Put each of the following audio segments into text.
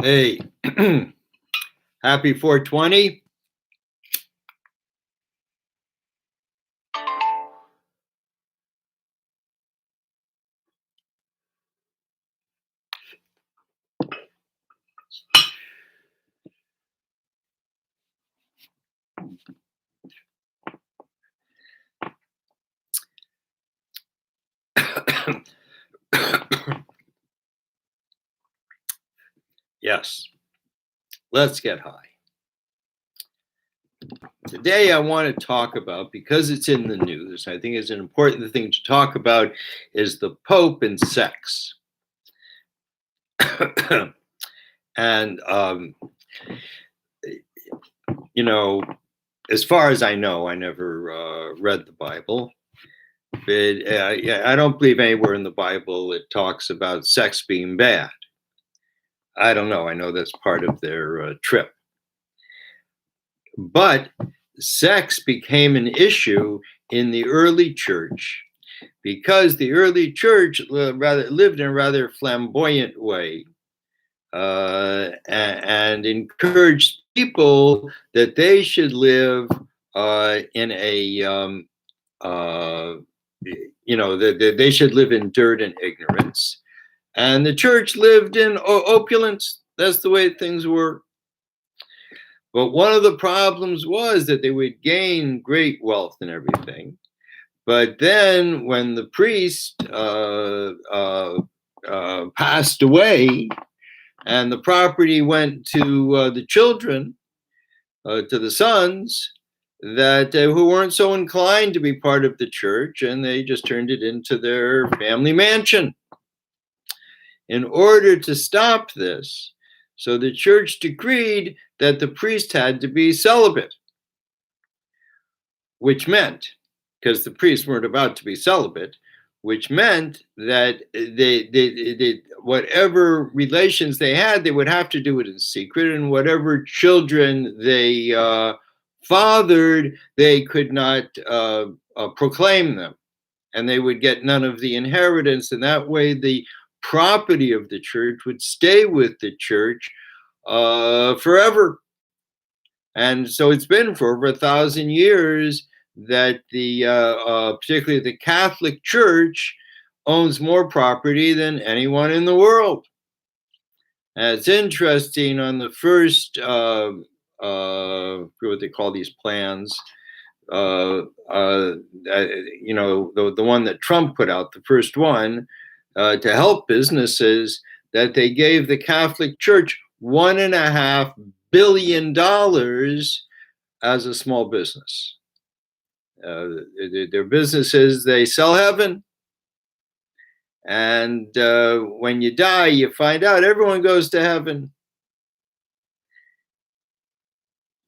Hey, happy 420. Yes, let's get high. Today I want to talk about, because it's in the news, I think it's an important thing to talk about, is the Pope and sex. And, as far as I know, I never read the Bible. But I don't believe anywhere in the Bible it talks about sex being bad. I don't know. I know that's part of their trip. But sex became an issue in the early church because the early church lived in a rather flamboyant way and encouraged people that they should live in a they should live in dirt and ignorance, and the church lived in opulence. That's the way things were. But one of the problems was that they would gain great wealth and everything. But then when the priest passed away and the property went to the children, to the sons, that who weren't so inclined to be part of the church, and they just turned it into their family mansion. In order to stop this, so the church decreed that the priest had to be celibate, which meant, because the priests weren't about to be celibate, which meant that they whatever relations they had, they would have to do it in secret, and whatever children they fathered, they could not proclaim them, and they would get none of the inheritance, and that way the property of the church would stay with the church forever. And so it's been for over 1,000 years that the particularly the Catholic Church owns more property than anyone in the world. And it's interesting, on the first what they call these plans, the one that Trump put out, the first one, to help businesses, that they gave the Catholic Church $1.5 billion as a small business. Their businesses, they sell heaven. And when you die, you find out everyone goes to heaven.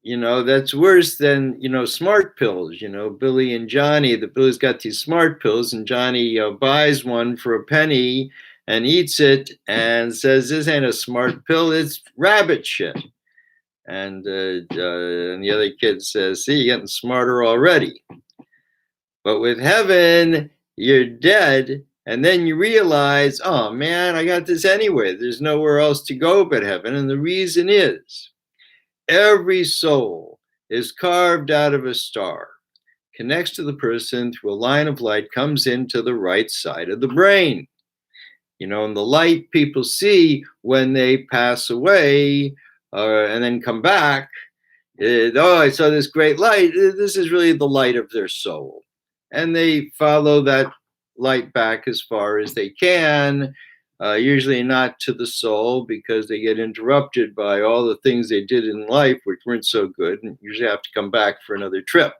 That's worse than, smart pills. Billy and Johnny, Billy's got these smart pills, and Johnny buys one for a penny and eats it and says, "This ain't a smart pill, it's rabbit shit." And the other kid says, "See, you're getting smarter already." But with heaven, you're dead. And then you realize, oh man, I got this anyway. There's nowhere else to go but heaven. And the reason is, every soul is carved out of a star, connects to the person through a line of light, comes into the right side of the brain. And the light people see when they pass away and then come back. I saw this great light. This is really the light of their soul. And they follow that light back as far as they can, usually not to the soul, because they get interrupted by all the things they did in life which weren't so good, and usually have to come back for another trip.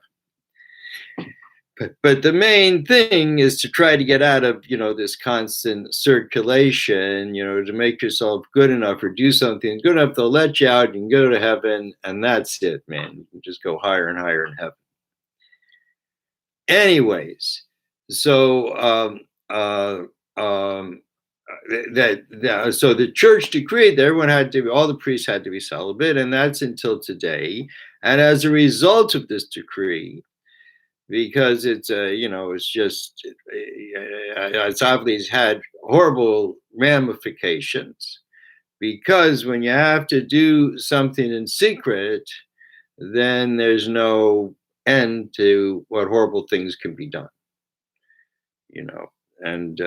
But the main thing is to try to get out of, this constant circulation, to make yourself good enough or do something good enough, they'll let you out, you can go to heaven, and that's it, man. You can just go higher and higher in heaven. Anyways, so so the church decreed that everyone all the priests had to be celibate, and that's until today. And as a result of this decree, because it's obviously had horrible ramifications, because when you have to do something in secret, then there's no end to what horrible things can be done, you know. And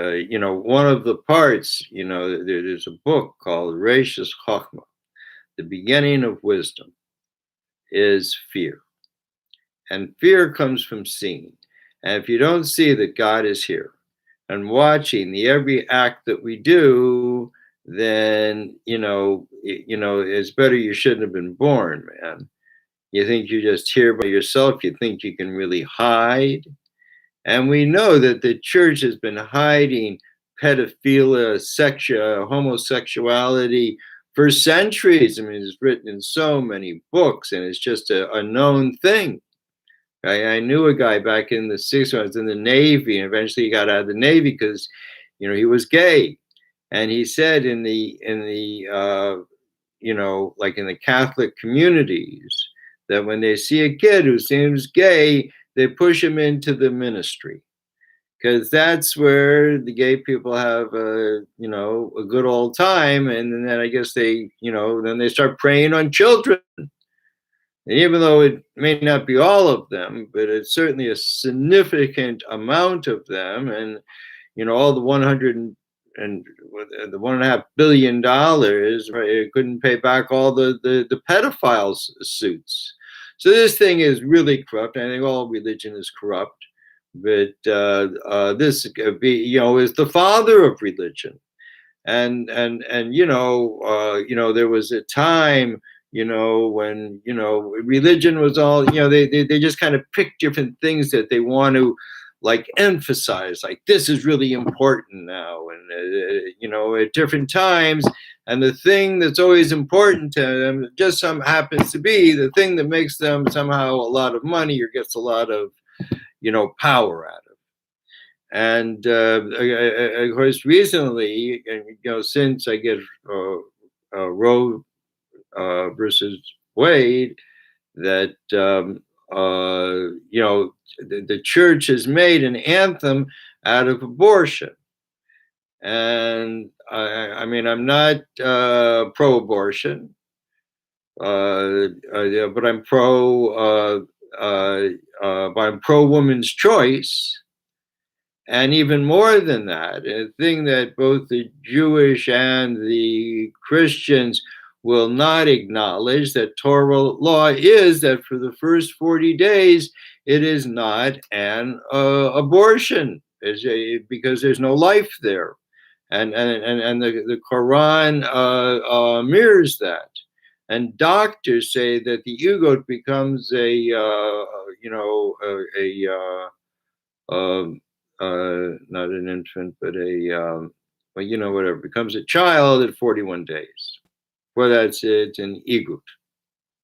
one of the parts, there's a book called Rashis Chochmah, the beginning of wisdom, is fear. And fear comes from seeing. And if you don't see that God is here and watching the every act that we do, then it's better you shouldn't have been born, man. You think you're just here by yourself. You think you can really hide. And we know that the church has been hiding pedophilia, homosexuality for centuries. I mean, it's written in so many books, and it's just a known thing. I knew a guy back in the 60s when I was in the Navy, and eventually he got out of the Navy because, he was gay. And he said in the like in the Catholic communities, that when they see a kid who seems gay, they push him into the ministry, because that's where the gay people have a good old time. And then I guess then they start preying on children. And even though it may not be all of them, but it's certainly a significant amount of them. And, all the 100 and the $1.5 billion, right, it couldn't pay back all the pedophiles suits. So this thing is really corrupt. I think all religion is corrupt, but this is the father of religion. And there was a time, when religion was all, they just kind of pick different things that they want to like emphasize, like this is really important now, and at different times. And the thing that's always important to them just happens to be the thing that makes them somehow a lot of money or gets a lot of power out of. And of course, recently, since I get Roe versus Wade, that the church has made an anthem out of abortion. And I mean, I'm not pro-abortion, but I'm pro-woman's choice. And even more than that, a thing that both the Jewish and the Christians will not acknowledge, that Torah law is that for the first 40 days, it is not an abortion, because there's no life there. And the Quran mirrors that. And doctors say that the ego becomes not an infant, but whatever, becomes a child at 41 days. Well, that's it, an egut,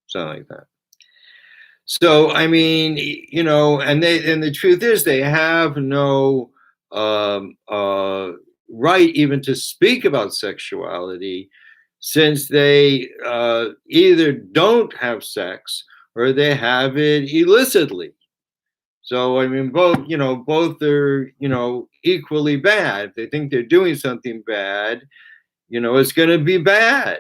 something like that. So, I mean, and the truth is they have no right even to speak about sexuality, since they either don't have sex or they have it illicitly. So, I mean, both are, equally bad. If they think they're doing something bad, it's going to be bad.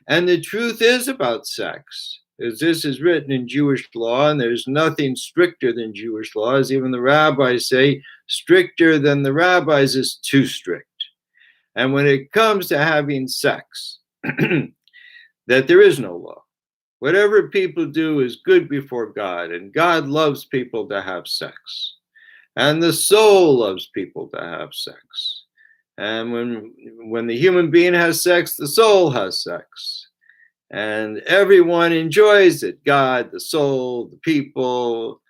And the truth is about sex, as this is written in Jewish law, and there's nothing stricter than Jewish law, as even the rabbis say, stricter than the rabbis is too strict. And when it comes to having sex, that there is no law. Whatever people do is good before God, and God loves people to have sex. And the soul loves people to have sex. And when the human being has sex, the soul has sex. And everyone enjoys it, God, the soul, the people.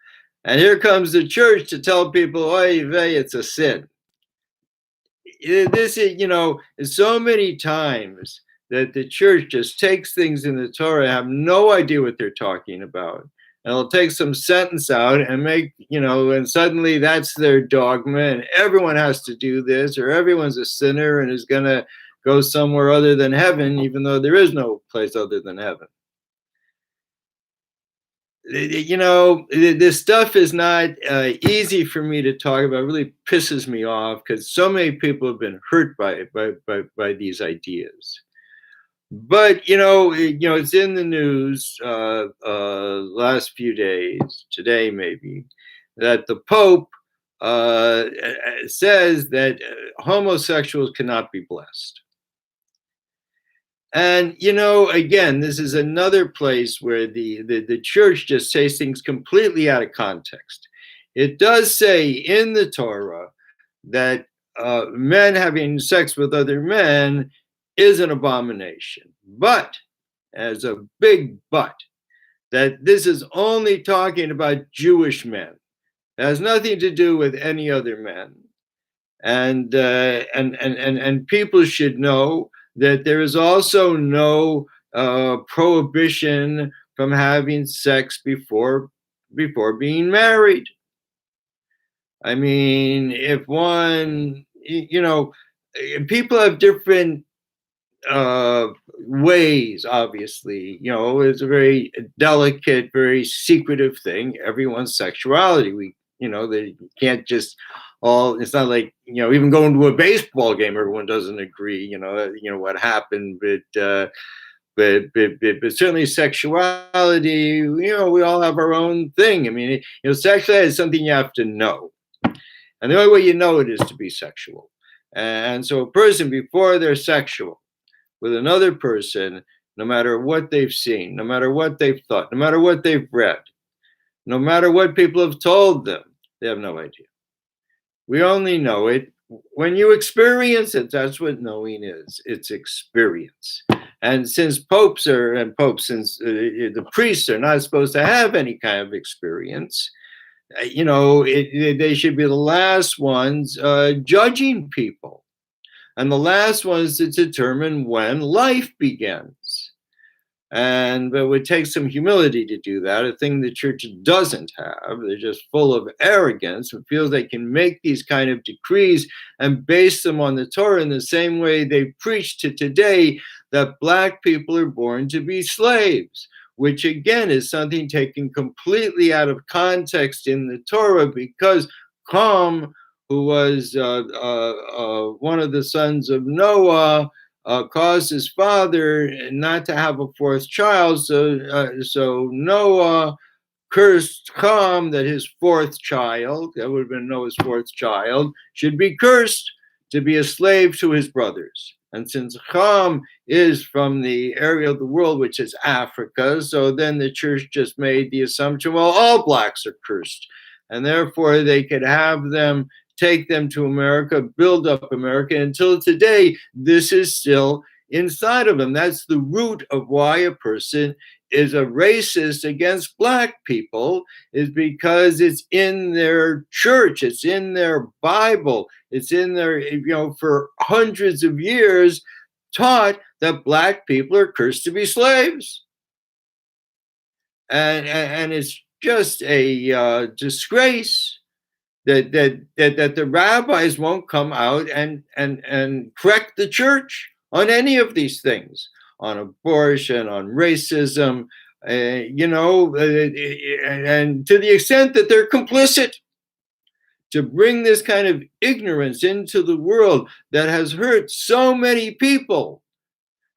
And here comes the church to tell people, oy vey, it's a sin. This is, so many times that the church just takes things in the Torah, have no idea what they're talking about. And they'll take some sentence out and make, and suddenly that's their dogma, and everyone has to do this, or everyone's a sinner and is going to go somewhere other than heaven, even though there is no place other than heaven. this stuff is not easy for me to talk about. It really pisses me off because so many people have been hurt by these ideas. But it's in the news last few days, today maybe, that the Pope says that homosexuals cannot be blessed. And again, this is another place where the church just says things completely out of context. It does say in the Torah that men having sex with other men is an abomination. But, as a big but, that this is only talking about Jewish men. It has nothing to do with any other men. And people should know that there is also no prohibition from having sex before being married. I mean, if one, people have different ways, obviously. It's a very delicate, very secretive thing, everyone's sexuality. They can't just it's not like, even going to a baseball game, everyone doesn't agree, what happened, but certainly sexuality, we all have our own thing. I mean, sexuality is something you have to know. And the only way you know it is to be sexual. And so a person, before they're sexual with another person, no matter what they've seen, no matter what they've thought, no matter what they've read, no matter what people have told them, they have no idea. We only know it when you experience it. That's what knowing is. It's experience. And since since the priests are not supposed to have any kind of experience, they should be the last ones judging people, and the last ones to determine when life begins. But it would take some humility to do that, a thing the church doesn't have. They're just full of arrogance and feels they can make these kind of decrees and base them on the Torah in the same way they preach to today that Black people are born to be slaves, which again is something taken completely out of context in the Torah, because Ham, who was one of the sons of Noah, caused his father not to have a fourth child. So Noah cursed Ham that his fourth child, that would have been Noah's fourth child, should be cursed to be a slave to his brothers. And since Ham is from the area of the world which is Africa, so then the church just made the assumption, well, all Blacks are cursed. And therefore they could have them, take them to America, build up America. Until today, this is still inside of them. That's the root of why a person is a racist against Black people, is because it's in their church, it's in their Bible, it's in their, for hundreds of years taught that Black people are cursed to be slaves. And it's just a disgrace that the rabbis won't come out and correct the church on any of these things, on abortion, on racism, and to the extent that they're complicit to bring this kind of ignorance into the world that has hurt so many people.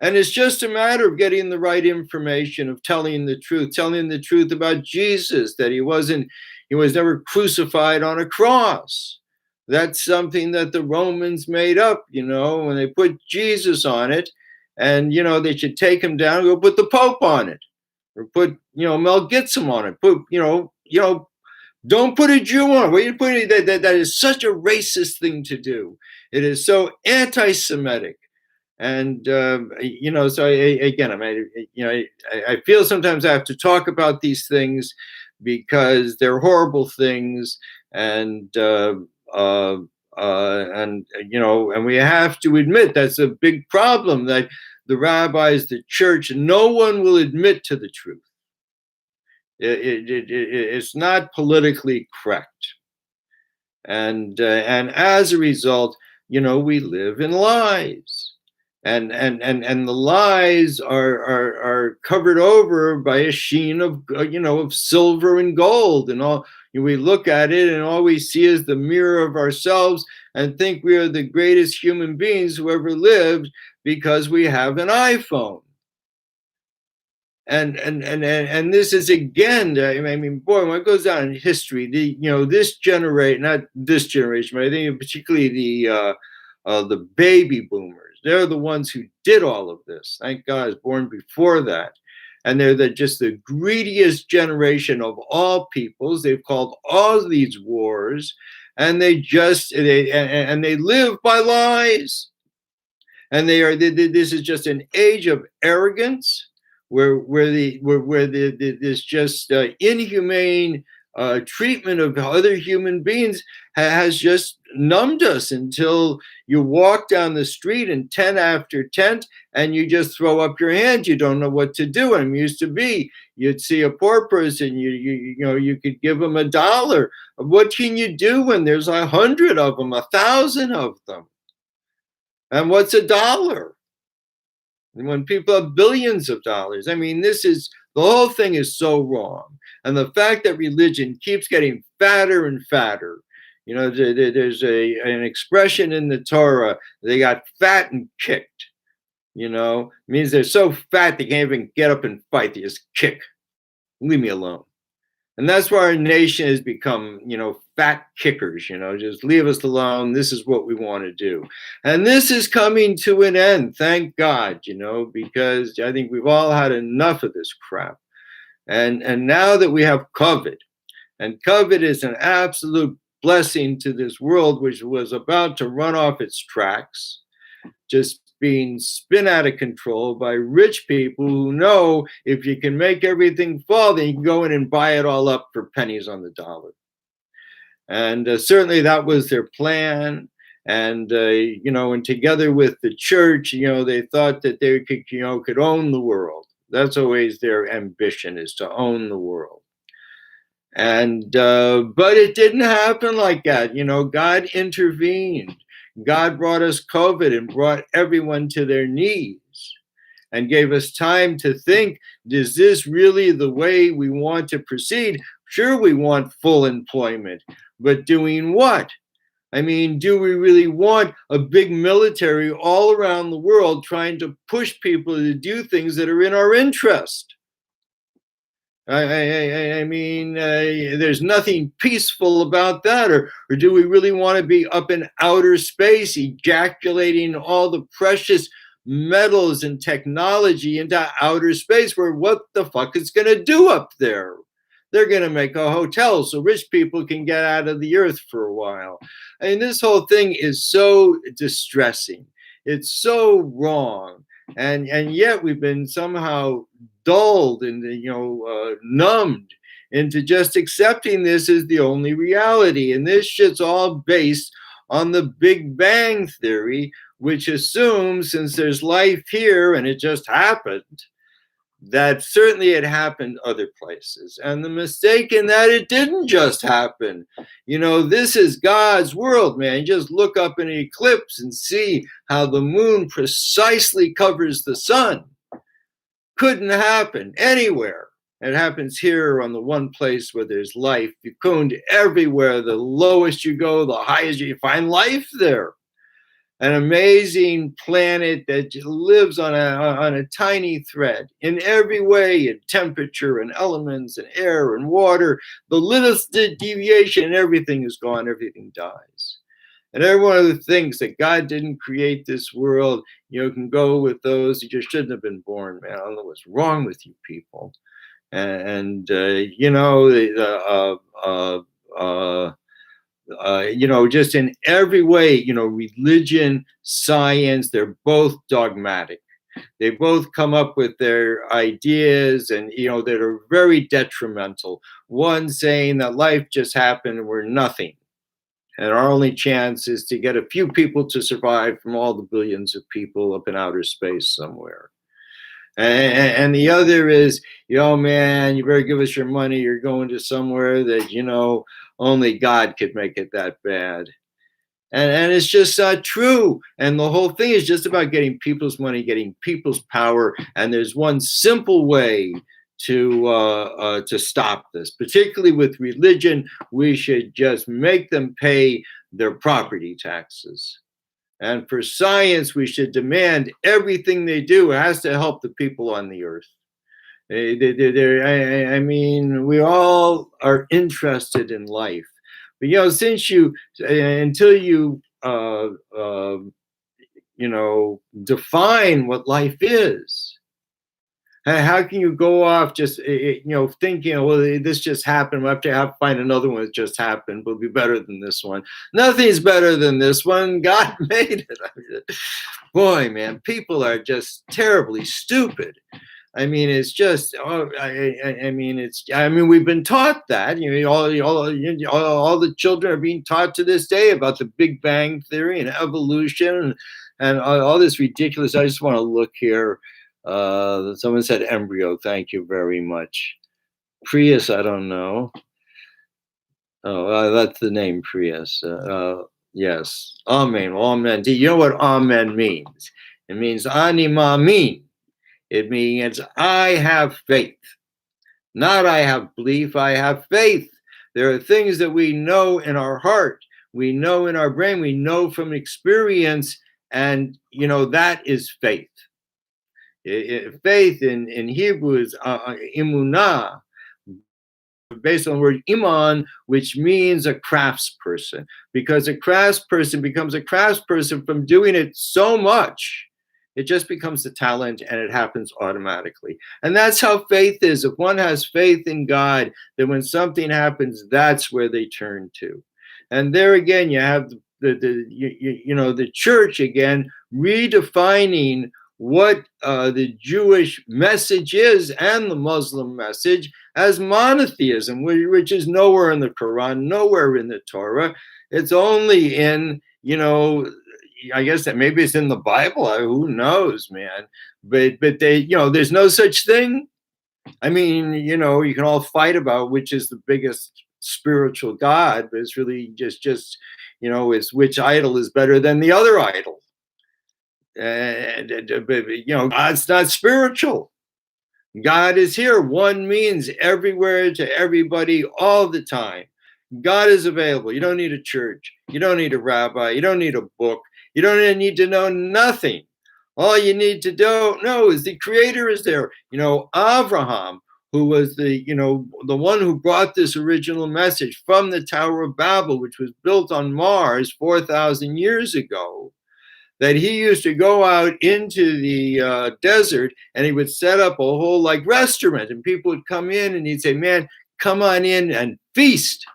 And it's just a matter of getting the right information, of telling the truth about Jesus, that he was never crucified on a cross. That's something that the Romans made up, when they put Jesus on it, and, they should take him down, go put the Pope on it, or put, Mel Gibson on it, don't put a Jew on it. What are you putting? That is such a racist thing to do. It is so anti-Semitic. And, so again, I feel sometimes I have to talk about these things because they're horrible things. And we have to admit that's a big problem, that the rabbis, the church, no one will admit to the truth. It's not politically correct. And as a result, we live in lies. and the lies are covered over by a sheen of of silver and gold and all. We look at it and all we see is the mirror of ourselves and think we are the greatest human beings who ever lived because we have an iPhone. And this is again, I mean, boy, when it goes down in history, this generation, not this generation, but I think particularly the baby boomers, they're the ones who did all of this. Thank God I was born before that. And they're just the greediest generation of all peoples. They've called all these wars, and they live by lies. And this is just an age of arrogance where this just inhumane treatment of other human beings has just numbed us until you walk down the street in tent after tent and you just throw up your hands. You don't know what to do. And it used to be you'd see a poor person, you could give them $1. What can you do when there's 100 of them, 1,000 of them? And what's $1? When people have billions of dollars. I mean, the whole thing is so wrong. And the fact that religion keeps getting fatter and fatter. There's an expression in the Torah, they got fat and kicked. It means they're so fat they can't even get up and fight. They just kick. Leave me alone. And that's why our nation has become, fat kickers, just leave us alone. This is what we want to do. And this is coming to an end, thank God, because I think we've all had enough of this crap. And now that we have COVID, and COVID is an absolute blessing to this world, which was about to run off its tracks, just being spun out of control by rich people who know if you can make everything fall, then you can go in and buy it all up for pennies on the dollar. And certainly that was their plan. And, and together with the church, they thought that they could own the world. That's always their ambition, is to own the world. And, but it didn't happen like that. God intervened. God brought us COVID and brought everyone to their knees and gave us time to think, is this really the way we want to proceed? Sure, we want full employment, but doing what? I mean, do we really want a big military all around the world trying to push people to do things that are in our interest? I mean, there's nothing peaceful about that. Or do we really want to be up in outer space, ejaculating all the precious metals and technology into outer space, where what the fuck is going to do up there? They're going to make a hotel so rich people can get out of the earth for a while. I mean, this whole thing is so distressing. It's so wrong. And yet we've been somehow dulled and numbed into just accepting this as the only reality. And this shit's all based on the Big Bang Theory, which assumes since there's life here and it just happened, that certainly it happened other places. And the mistake in that it didn't just happen. This is God's world, man. You just look up an eclipse and see how the moon precisely covers the sun. Couldn't happen anywhere. It happens here on the one place where there's life. You combed everywhere. The lowest you go, the highest you find life there. An amazing planet that lives on a tiny thread in every way, in temperature and elements and air and water. The littlest deviation and everything is gone, everything dies. And everyone who thinks that God didn't create this world, can go with those who just shouldn't have been born, man. I don't know what's wrong with you people. Just in every way, religion, science, they're both dogmatic. They both come up with their ideas and, that are very detrimental. One saying that life just happened and we're nothing. And our only chance is to get a few people to survive from all the billions of people up in outer space somewhere. And the other is, man, you better give us your money. You're going to somewhere that, only God could make it that bad. And it's just not true. And the whole thing is just about getting people's money, getting people's power. And there's one simple way to stop this, particularly with religion. We should just make them pay their property taxes. And for science, we should demand everything they do has to help the people on the earth. I mean, we all are interested in life. But, since until you, define what life is, how can you go off just, thinking, well, this just happened. We'll have to find another one that just happened. Will be better than this one. Nothing's better than this one. God made it. Boy, man, people are just terribly stupid. I mean, it's just. We've been taught that. All the children are being taught to this day about the Big Bang Theory and evolution and all this ridiculous. I just want to look here. Someone said embryo. Thank you very much. Prius, I don't know. Oh, that's the name, Prius. Yes. Amen. Amen. Do you know what amen means? It means anima min. It means I have faith. Not I have belief, I have faith. There are things that we know in our heart, we know in our brain, we know from experience, and that is faith. Faith in Hebrew is imunah, based on the word iman, which means a craftsperson, because a craftsperson becomes a craftsperson from doing it so much. It just becomes a talent and it happens automatically. And that's how faith is. If one has faith in God, then when something happens, that's where they turn to. And there again, you have the church again redefining what the Jewish message is and the Muslim message as monotheism, which is nowhere in the Quran, nowhere in the Torah. It's only in, I guess that maybe it's in the Bible. Who knows, man? But they, there's no such thing. I mean, you can all fight about which is the biggest spiritual God, but it's really just it's which idol is better than the other idol. God's not spiritual. God is here. One means everywhere to everybody all the time. God is available. You don't need a church. You don't need a rabbi. You don't need a book. You don't need to know nothing. All you need to know is the Creator is there. Abraham, who was the one who brought this original message from the Tower of Babel, which was built on Mars 4,000 years ago, that he used to go out into the desert and he would set up a whole restaurant, and people would come in and he'd say, man, come on in and feast.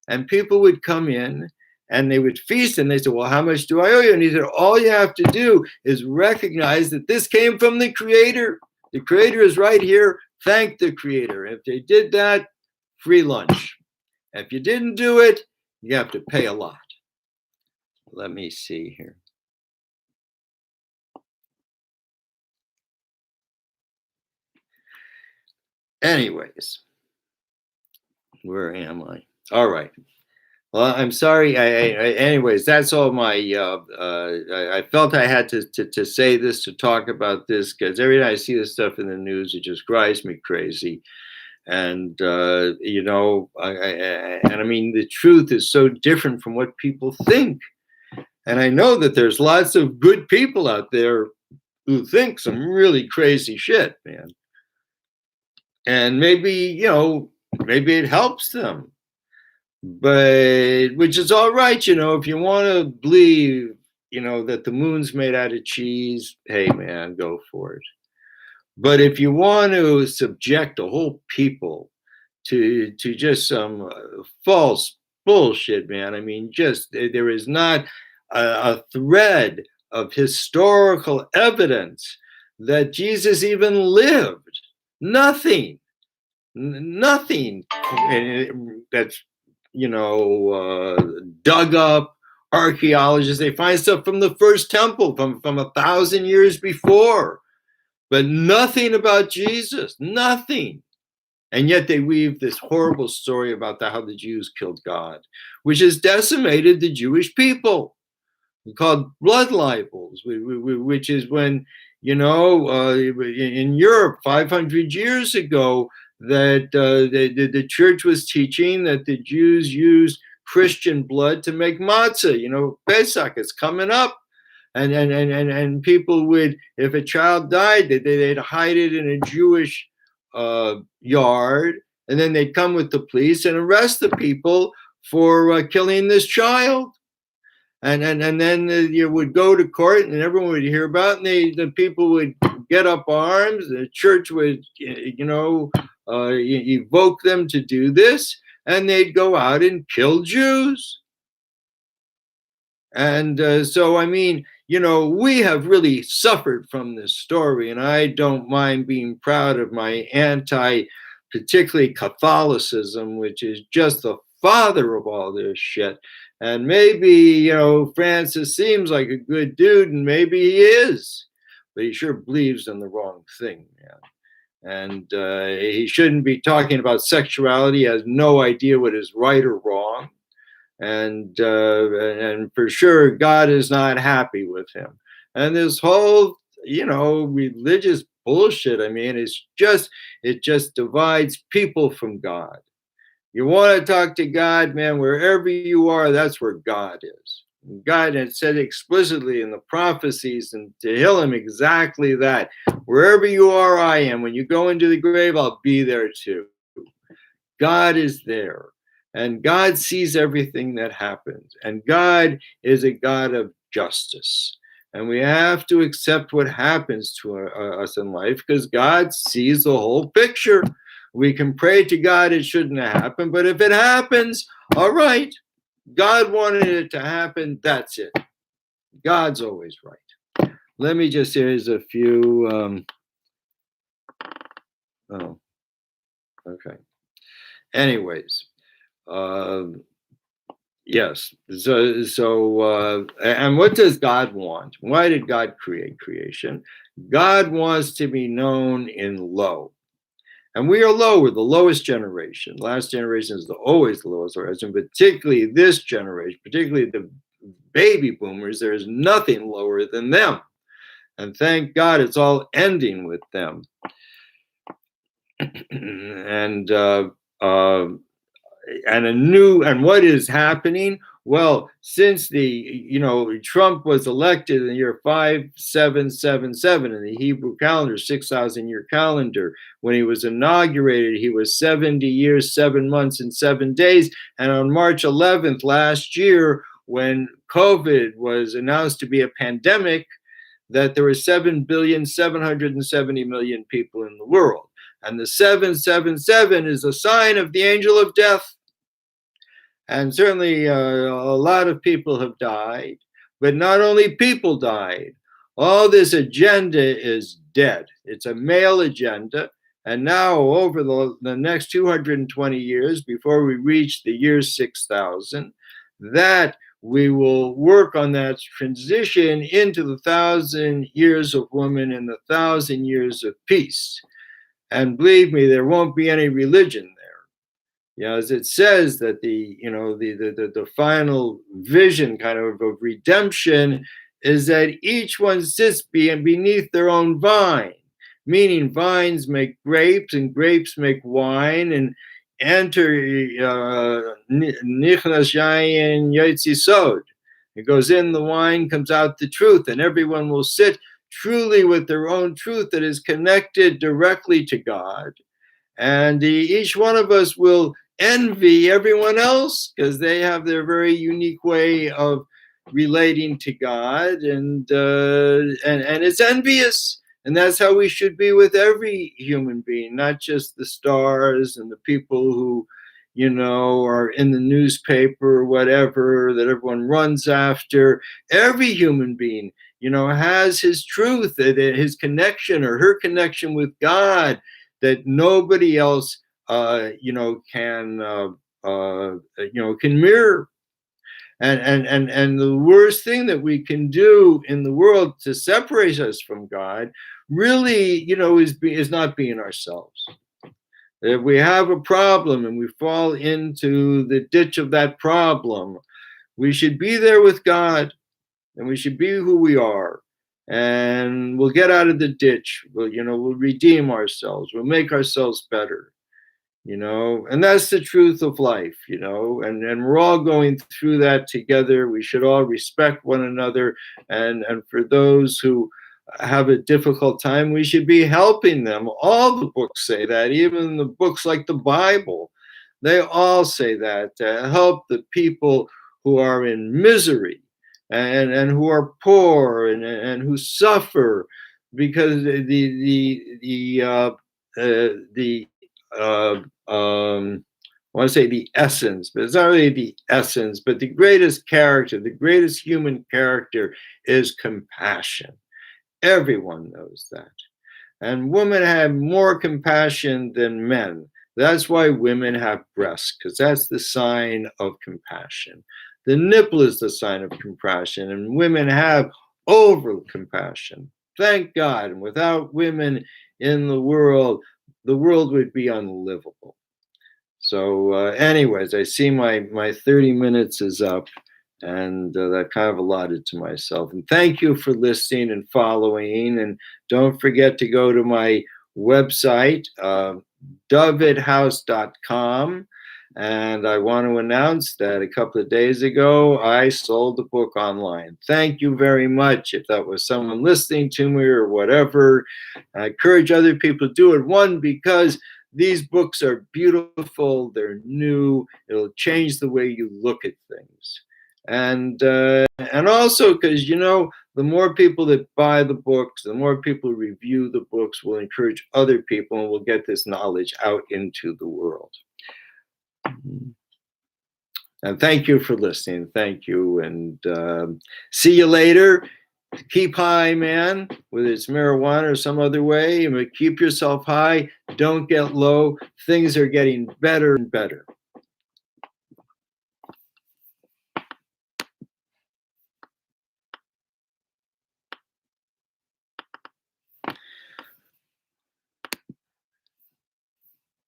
And people would come in and they would feast, and they said, well, how much do I owe you? And he said, all you have to do is recognize that this came from the Creator. The Creator is right here. Thank the Creator. If they did that, free lunch. If you didn't do it, you have to pay a lot. Let me see here. Anyways, where am I? All right. Well, I'm sorry. Anyways, that's all my. I felt I had to say this, to talk about this, because every time I see this stuff in the news, it just drives me crazy. And I mean, the truth is so different from what people think. And I know that there's lots of good people out there who think some really crazy shit, man. And maybe it helps them. But which is all right, if you want to believe, that the moon's made out of cheese, hey man, go for it. But if you want to subject a whole people to just some false bullshit, man, I mean, just there is not a thread of historical evidence that Jesus even lived. Nothing that's dug up. Archaeologists, they find stuff from the first temple from 1,000 years before, but nothing about Jesus. Nothing. And yet they weave this horrible story about how the Jews killed God, which has decimated the Jewish people, called blood libels, which is when, in Europe 500 years ago, that the church was teaching that the Jews used Christian blood to make matzah. Pesach is coming up. And people would, if a child died, they'd hide it in a Jewish yard, and then they'd come with the police and arrest the people for killing this child. And then you would go to court, and everyone would hear about it, and the people would get up arms. The church would, evoke them to do this, and they'd go out and kill Jews. And so, I mean, we have really suffered from this story, and I don't mind being proud of my particularly Catholicism, which is just the father of all this shit. And maybe, Francis seems like a good dude, and maybe he is, but he sure believes in the wrong thing, man. And he shouldn't be talking about sexuality. He has no idea what is right or wrong. And for sure, God is not happy with him. And this whole, religious bullshit, I mean, it just divides people from God. You want to talk to God, man, wherever you are, that's where God is. God had said explicitly in the prophecies and to Tehillim exactly that. Wherever you are, I am. When you go into the grave, I'll be there too. God is there. And God sees everything that happens. And God is a God of justice. And we have to accept what happens to us in life, because God sees the whole picture. We can pray to God it shouldn't have happened, but if it happens, all right. God wanted it to happen. That's it. God's always right. Let me just, here's a few. Okay. Anyways. Yes. So, and what does God want? Why did God create creation? God wants to be known in low. And we are low. We're the lowest generation. Last generation is always the lowest generation, particularly this generation, particularly the baby boomers. There is nothing lower than them. And thank God it's all ending with them. And what is happening? Well, since Trump was elected in the year 5777 in the Hebrew calendar, 6,000-year calendar, when he was inaugurated, he was 70 years, 7 months, and 7 days. And on March 11th last year, when COVID was announced to be a pandemic, that there were 7,770,000,000 people in the world. And the 777 is a sign of the angel of death. And certainly a lot of people have died, but not only people died. All this agenda is dead. It's a male agenda. And now over the next 220 years, before we reach the year 6,000, that we will work on that transition into the 1,000 years of woman and the 1,000 years of peace. And believe me, there won't be any religion there. As it says that the final vision kind of redemption is that each one sits beneath their own vine, meaning vines make grapes and grapes wine, and enter nichnas yayin yotzi sod. It goes in the wine, comes out the truth, and everyone will sit truly with their own truth that is connected directly to God. And each one of us will envy everyone else because they have their very unique way of relating to God, and it's envious. And that's how we should be with every human being, not just the stars and the people who, are in the newspaper or whatever that everyone runs after. Every human being, has his truth, his connection or her connection with God that nobody else, can mirror. And the worst thing that we can do in the world to separate us from God really, is not being ourselves. If we have a problem and we fall into the ditch of that problem, we should be there with God, and we should be who we are. And we'll get out of the ditch. We'll redeem ourselves. We'll make ourselves better. And that's the truth of life. And we're all going through that together. We should all respect one another. And for those who have a difficult time, we should be helping them. All the books say that, even the books like the Bible, they all say that, to help the people who are in misery and who are poor and who suffer, because I want to say the essence, but it's not really the essence, but the greatest character, the greatest human character is compassion. Everyone knows that. And women have more compassion than men. That's why women have breasts, because that's the sign of compassion. The nipple is the sign of compassion, and women have over compassion. Thank God. And without women in the world would be unlivable. So anyways, I see my 30 minutes is up, and that kind of allotted to myself. And thank you for listening and following. And don't forget to go to my website, dovidhouse.com. And I want to announce that a couple of days ago, I sold the book online. Thank you very much. If that was someone listening to me or whatever, I encourage other people to do it. One, because these books are beautiful, they're new, it'll change the way you look at things. And also because, the more people that buy the books, the more people review the books, will encourage other people, and we'll get this knowledge out into the world. And thank you for listening. Thank you. And see you later. Keep high, man, whether it's marijuana or some other way. Keep yourself high. Don't get low. Things are getting better and better.